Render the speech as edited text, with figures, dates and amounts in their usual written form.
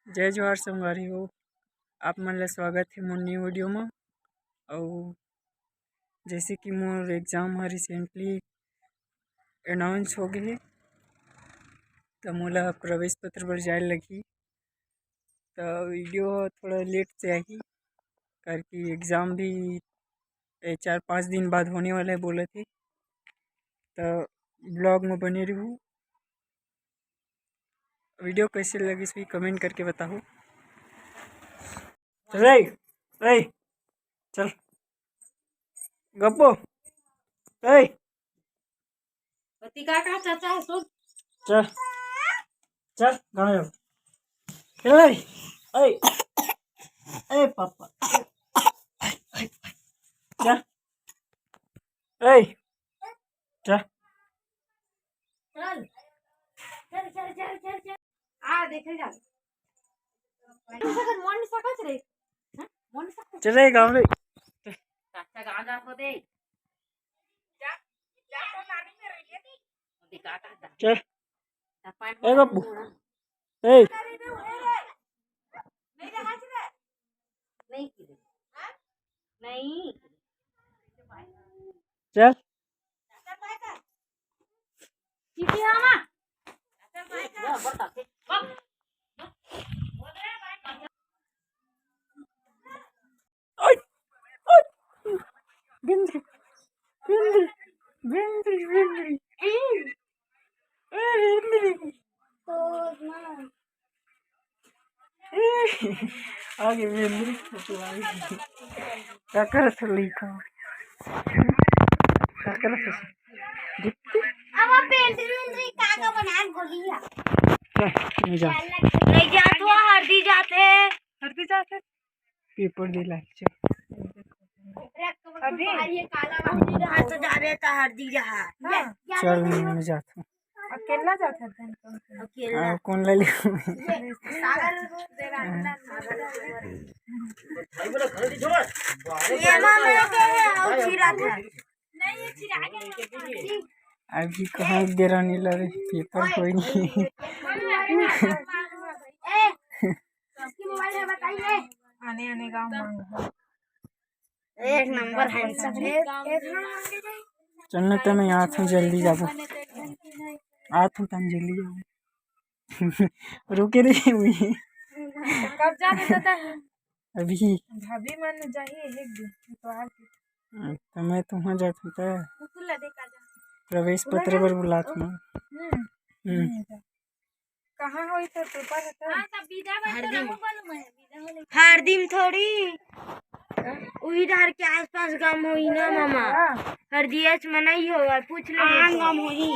जय जोहार संगवारी हो। आप मन ला स्वागत है मोर न्यू वीडियो में। और जैसे कि मोर एग्जाम रिसेंटली अनाउंस हो गए तो मोला प्रवेश पत्र बर जाए लगी। तो वीडियो थोड़ा लेट से आई करके एग्ज़ाम भी 4-5 दिन बाद होने वाला है बोले थे। तो ब्लॉग में बने रहूँ। वीडियो कैसे लगी इसकी कमेंट करके बताओ। चल ए चल गप्पो ए का चाचा है सुन। चल चल गाँव जाओ। ए ए पापा चल ए चल चल चल चल चल चल चल आ देखे जा सकत मोन सकत रे मोन सकत चल रे गाँव रे चाचा गांव जा हो दे जा जा तो नानी में रह गई दिखा का चल पाइप ए गप्पू ए नहीं रहा रे नहीं की हां नहीं चल ठीक है मामा जा बता के बिंद्री बिंद्री बिंद्री बिंद्री बिंद्री आगे बिंद्री क्या कर लिखा क्या कर अब पेंट्री काका बना गोलिया नहीं जा नहीं जा तो हरदी जाते पेपर दे लाइक अभी ये काला हरदी रहा तो जा रहे था हरदी रहा चल मैं जाता हूँ अकेला जाता था अकेला कौन ले सागर दे रहा ये मामा के है और खीरा था नहीं ये खीरा आगे अभी कहाँ दे रहा नहीं लगे पेपर कोई नहीं ए इसकी मोबाइल है बताइए आने आने गाँव मांग एक नंबर है चलने तो मैं यहाँ हूँ जल्दी जाबो आत हूँ तम जल्दी जाबो रुके रही हुई कब जाने देता है अभी भाभी मन जाइए एक दिन तो आके तो मैं तो वहाँ जाता हूँ तो कुकुला देखा जा प्रवेश पत्र पर बुलाता हूँ। कहाँ होई तो पेपर है हां सब विदा में तो मालूम है विदा होले हर दिन थोड़ी उही डर के आसपास गांव होई ना मामा हर दियस में नहीं होगा पूछ ले गांव होई